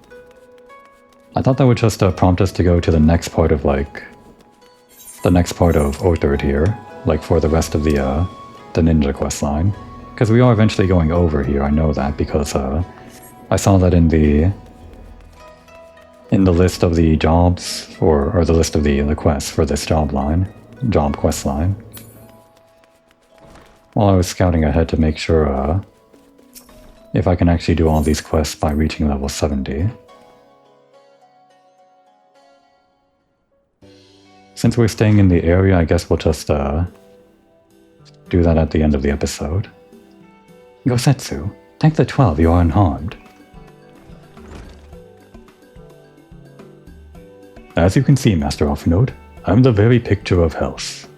I thought that would just prompt us to go to the next part of, like, the next part of Orthard here, like for the rest of the ninja quest line. Because we are eventually going over here, I know that, because I saw that in the list of the jobs, or the list of the quests for this job quest line. While I was scouting ahead to make sure if I can actually do all these quests by reaching level 70. Since we're staying in the area, I guess we'll just do that at the end of the episode. Gosetsu, thank the 12 you are unharmed. As you can see, Master Offnode, I'm the very picture of health.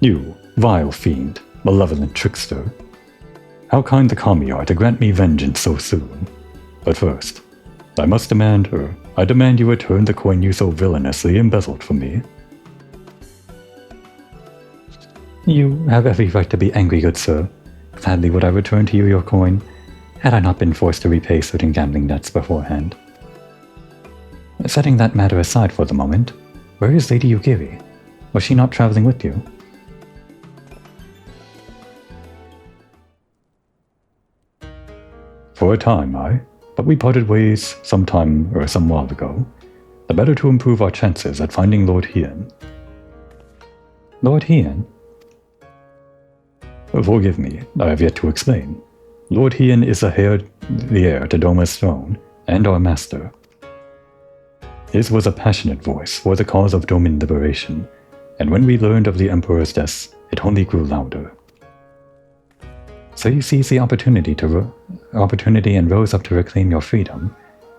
You, vile fiend, malevolent trickster. How kind the kami are to grant me vengeance so soon. But first, I demand you return the coin you so villainously embezzled from me. You have every right to be angry, good sir. Gladly would I return to you your coin, had I not been forced to repay certain gambling debts beforehand. Setting that matter aside for the moment, where is Lady Yugiri? Was she not traveling with you? For a time, but we parted ways some while ago. The better to improve our chances at finding Lord Hien. Lord Hien? Forgive me, I have yet to explain. Lord Hien is the heir to Doma's throne, and our master. His was a passionate voice for the cause of Doman liberation, and when we learned of the Emperor's death, it only grew louder. So you seized the opportunity and rose up to reclaim your freedom,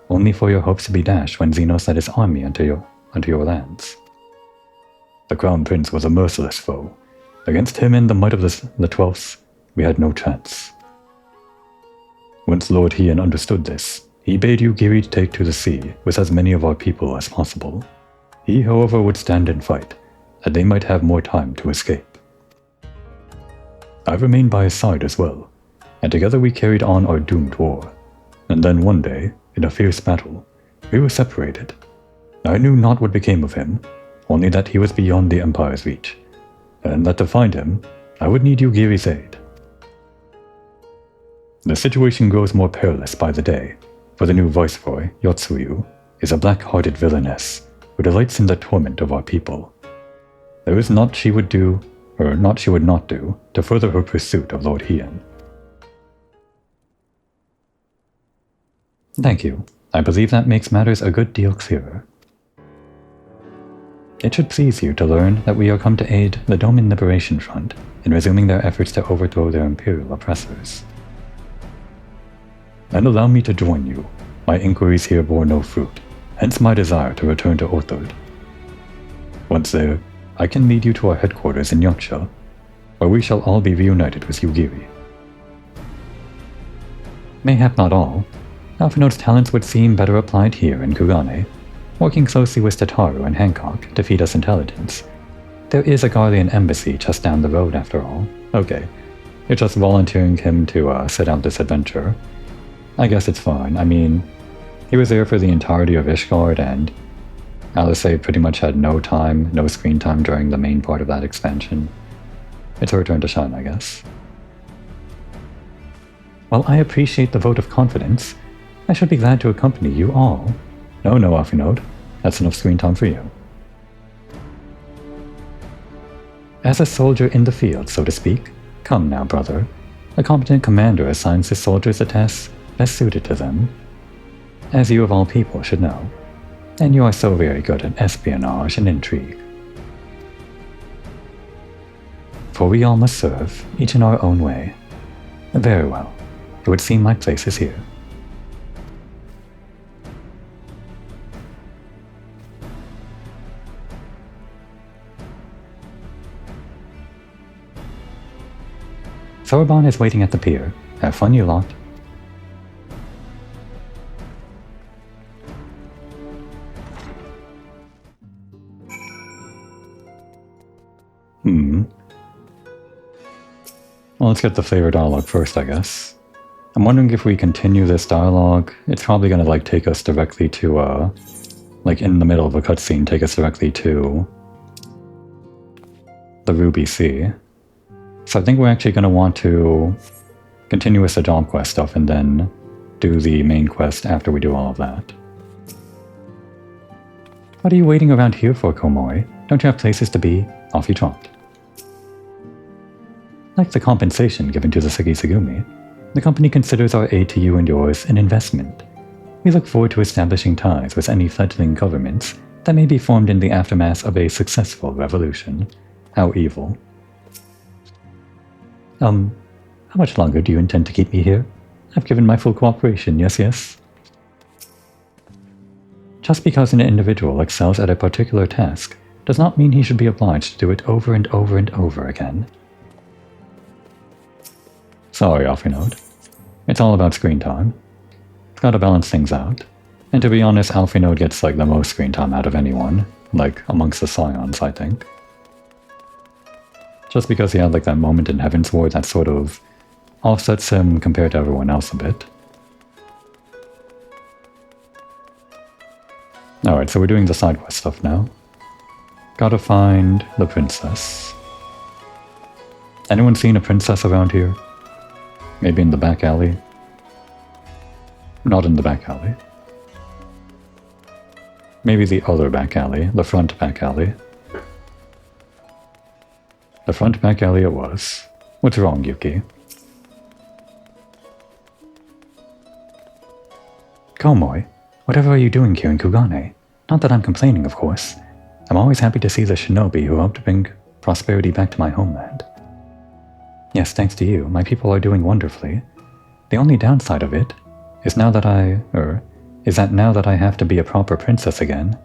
only for your hopes to be dashed when Xenos led his army unto your lands. The Crown Prince was a merciless foe. Against him and the might of the Twelfths, we had no chance. Once Lord Hien understood this, he bade Yugiri take to the sea with as many of our people as possible. He, however, would stand and fight, that they might have more time to escape. I remained by his side as well, and together we carried on our doomed war. And then one day, in a fierce battle, we were separated. I knew not what became of him, only that he was beyond the Empire's reach, and that to find him, I would need Yugiri's aid. The situation grows more perilous by the day, for the new viceroy, Yotsuyu, is a black-hearted villainess who delights in the torment of our people. There is naught she would not do, to further her pursuit of Lord Hien. Thank you. I believe that makes matters a good deal clearer. It should please you to learn that we are come to aid the Doman Liberation Front in resuming their efforts to overthrow their imperial oppressors. And allow me to join you. My inquiries here bore no fruit, hence my desire to return to Orthard. Once there, I can lead you to our headquarters in Yaksha, where we shall all be reunited with Yugiri. Mayhap not all. Alphinode's talents would seem better applied here in Kugane, working closely with Tataru and Hancock to feed us intelligence. There is a Guardian embassy just down the road after all. Okay, you're just volunteering him to set out this adventure. I guess it's fine. I mean, he was there for the entirety of Ishgard, and Alice pretty much had no screen time during the main part of that expansion. It's her turn to shine, I guess. While I appreciate the vote of confidence, I should be glad to accompany you all. No, Affinode. That's enough screen time for you. As a soldier in the field, so to speak, come now, brother. A competent commander assigns his soldiers a task best suited to them, as you of all people should know. And you are so very good at espionage and intrigue. For we all must serve, each in our own way. Very well. It would seem my place is here. Sorbonne is waiting at the pier. Have fun, you lot. Well, let's get the flavor dialogue first, I guess. I'm wondering if we continue this dialogue, it's probably gonna like take us directly to, like in the middle of a cutscene, take us directly to the Ruby Sea. So I think we're actually gonna want to continue with the job quest stuff and then do the main quest after we do all of that. What are you waiting around here for, Komori? Don't you have places to be? Off you trot. Like the compensation given to the Sekisagumi, the company considers our aid to you and yours an investment. We look forward to establishing ties with any fledgling governments that may be formed in the aftermath of a successful revolution. How evil. How much longer do you intend to keep me here? I've given my full cooperation, yes? Just because an individual excels at a particular task does not mean he should be obliged to do it over and over and over again. Sorry, Alphinaud. It's all about screen time. Gotta balance things out. And to be honest, Alphinaud gets like the most screen time out of anyone, like amongst the Scions, I think. Just because he had like that moment in Heaven's Ward that sort of offsets him compared to everyone else a bit. Alright, so we're doing the side quest stuff now. Gotta find the princess. Anyone seen a princess around here? Maybe in the back alley? Not in the back alley. Maybe the other back alley, the front back alley. The front back alley it was. What's wrong, Yuki? Komoi, whatever are you doing here in Kugane? Not that I'm complaining, of course. I'm always happy to see the shinobi who helped bring prosperity back to my homeland. Yes, thanks to you, my people are doing wonderfully. The only downside of it is that now that I have to be a proper princess again.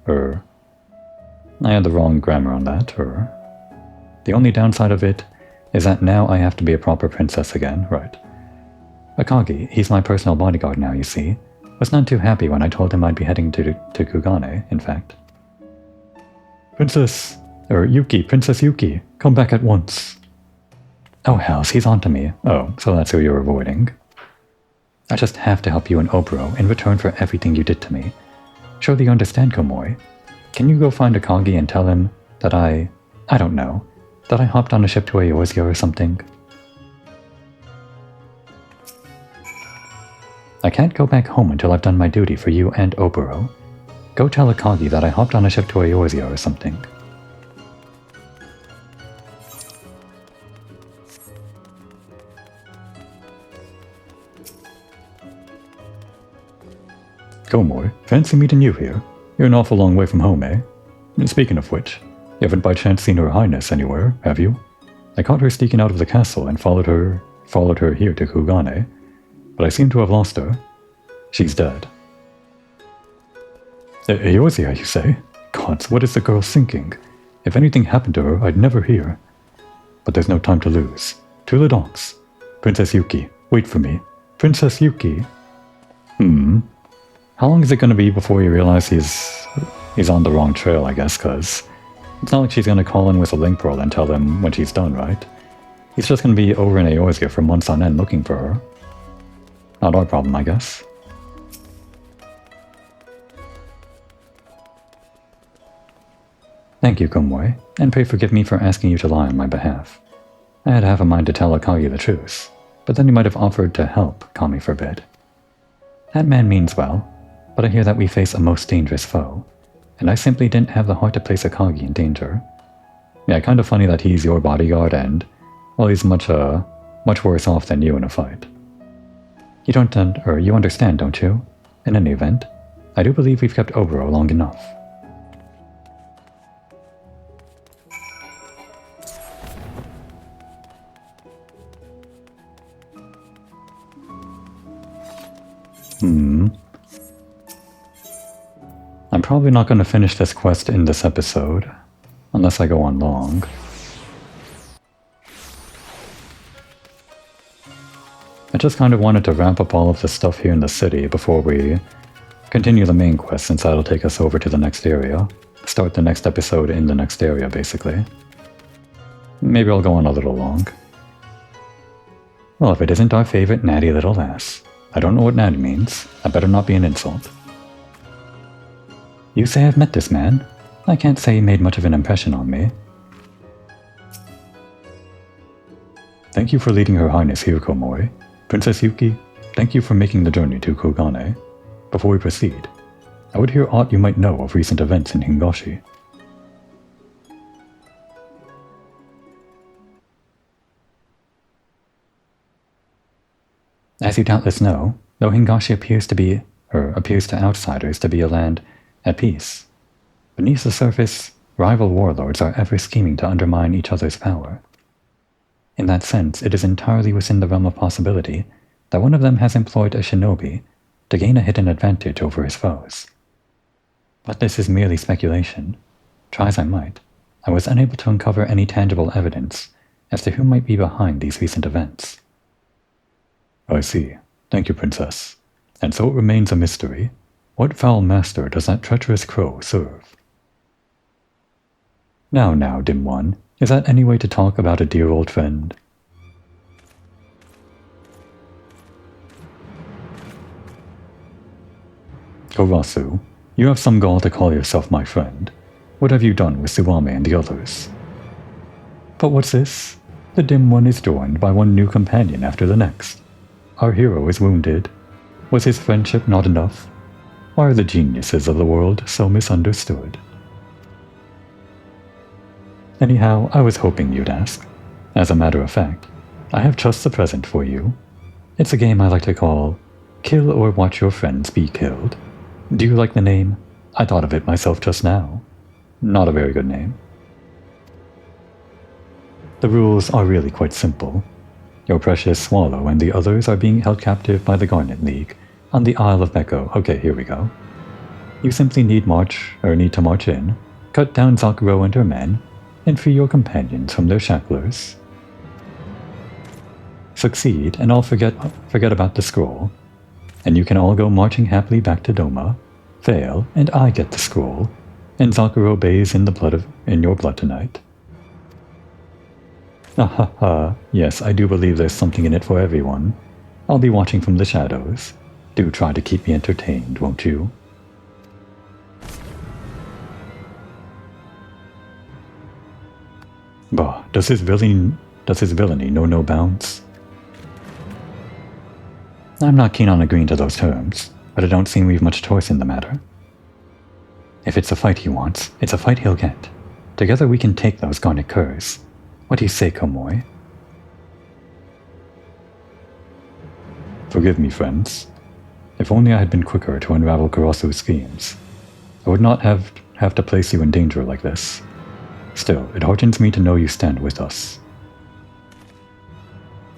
I had the wrong grammar on that, The only downside of it is that now I have to be a proper princess again, right. Akagi, he's my personal bodyguard now, you see, was none too happy when I told him I'd be heading to Kugane, in fact. Princess Yuki, come back at once. Oh hells, he's onto me. Oh, so that's who you're avoiding. I just have to help you and Oboro in return for everything you did to me. Surely you understand, Komori. Can you go find Akagi and tell him that I don't know, that I hopped on a ship to Eorzea or something? I can't go back home until I've done my duty for you and Oboro. Go tell Akagi that I hopped on a ship to Eorzea or something. Komori, fancy meeting you here. You're an awful long way from home, eh? And speaking of which, you haven't by chance seen Her Highness anywhere, have you? I caught her sneaking out of the castle and followed her here to Kugane, but I seem to have lost her. She's dead. Eorzea, you say? Gods, what is the girl thinking? If anything happened to her, I'd never hear. But there's no time to lose. To the docks. Princess Yuki, wait for me. Princess Yuki. How long is it going to be before you realize he's on the wrong trail, I guess, because it's not like she's going to call in with a link pearl and tell them when she's done, right? He's just going to be over in Eorzea for months on end looking for her. Not our problem, I guess. Thank you, Komori, and pray forgive me for asking you to lie on my behalf. I had half a mind to tell Akagi the truth, but then he might have offered to help, Kami forbid. That man means well, but I hear that we face a most dangerous foe, and I simply didn't have the heart to place Akagi in danger. Yeah, kind of funny that he's your bodyguard and, well, he's much worse off than you in a fight. You understand, don't you? In any event, I do believe we've kept Oboro long enough. I'm probably not going to finish this quest in this episode, unless I go on long. I just kind of wanted to wrap up all of the stuff here in the city before we continue the main quest, since that'll take us over to the next area. Start the next episode in the next area, basically. Maybe I'll go on a little long. Well, if it isn't our favorite natty little lass. I don't know what natty means. That better not be an insult. You say I've met this man? I can't say he made much of an impression on me. Thank you for leading Her Highness here, Komori. Princess Yuki, thank you for making the journey to Kogane. Before we proceed, I would hear aught you might know of recent events in Hingashi. As you doubtless know, though Hingashi appears to outsiders to be a land at peace, beneath the surface, rival warlords are ever scheming to undermine each other's power. In that sense, it is entirely within the realm of possibility that one of them has employed a shinobi to gain a hidden advantage over his foes. But this is merely speculation. Try as I might, I was unable to uncover any tangible evidence as to who might be behind these recent events. I see. Thank you, Princess. And so it remains a mystery. What foul master does that treacherous crow serve? Now, dim one, is that any way to talk about a dear old friend? Korasu, you have some gall to call yourself my friend. What have you done with Suwame and the others? But what's this? The dim one is joined by one new companion after the next. Our hero is wounded. Was his friendship not enough? Why are the geniuses of the world so misunderstood? Anyhow, I was hoping you'd ask. As a matter of fact, I have just the present for you. It's a game I like to call Kill or Watch Your Friends Be Killed. Do you like the name? I thought of it myself just now. Not a very good name. The rules are really quite simple. Your precious Swallow and the others are being held captive by the Garnet League on the Isle of Beko. Okay, here we go. You simply need to march in, cut down Zakuro and her men, and free your companions from their shacklers. Succeed, and I'll forget about the scroll, and you can all go marching happily back to Doma. Fail, and I get the scroll, and Zakuro bathes in your blood tonight. Ha, yes, I do believe there's something in it for everyone. I'll be watching from the shadows. Do try to keep me entertained, won't you? Bah, does his villainy know no bounds? I'm not keen on agreeing to those terms, but I don't seem we've much choice in the matter. If it's a fight he wants, it's a fight he'll get. Together we can take those Garnet curs. What do you say, Komoi? Forgive me, friends. If only I had been quicker to unravel Kurasu's schemes, I would not have to place you in danger like this. Still, it heartens me to know you stand with us.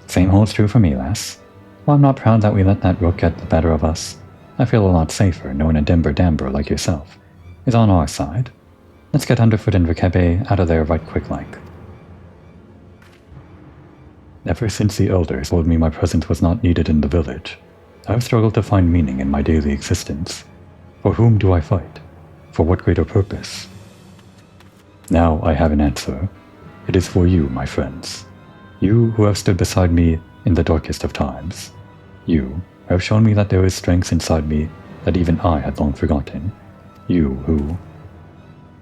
Same holds true for me, lass. While I'm not proud that we let that rook get the better of us, I feel a lot safer knowing a Dimber like yourself is on our side. Let's get Underfoot and Rikebe out of there right quick-like. Ever since the elders told me my presence was not needed in the village, I've struggled to find meaning in my daily existence. For whom do I fight? For what greater purpose? Now I have an answer. It is for you, my friends. You who have stood beside me in the darkest of times. You have shown me that there is strength inside me that even I had long forgotten. You who...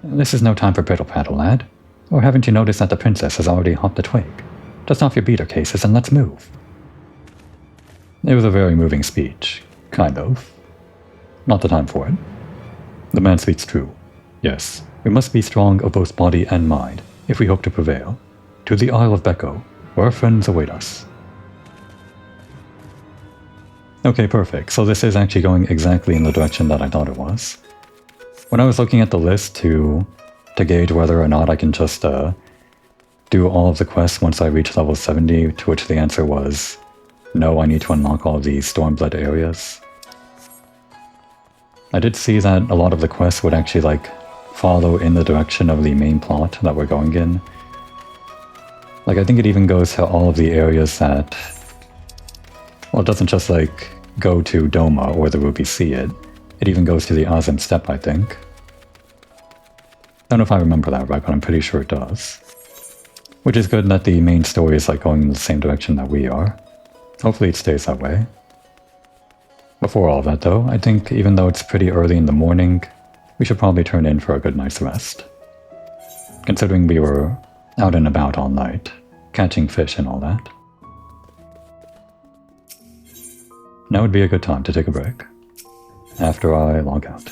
This is no time for prattle, lad. Or haven't you noticed that the princess has already hopped the twig? Dust off your beater cases and let's move. It was a very moving speech. Kind of. Not the time for it. The man speaks true. Yes, we must be strong of both body and mind if we hope to prevail. To the Isle of Beko, where our friends await us. Okay, perfect. So this is actually going exactly in the direction that I thought it was. When I was looking at the list to gauge whether or not I can just do all of the quests once I reach level 70, to which the answer was no, I need to unlock all of these Stormblood areas. I did see that a lot of the quests would actually follow in the direction of the main plot that we're going in. I think it even goes to all of the areas that... Well, it doesn't just go to Doma or the Ruby Sea. It even goes to the Azim Steppe, I think. Don't know if I remember that right, but I'm pretty sure it does. Which is good that the main story is going in the same direction that we are. Hopefully it stays that way. Before all that though, I think even though it's pretty early in the morning, we should probably turn in for a good night's rest. Considering we were out and about all night, catching fish and all that. Now would be a good time to take a break, after I log out.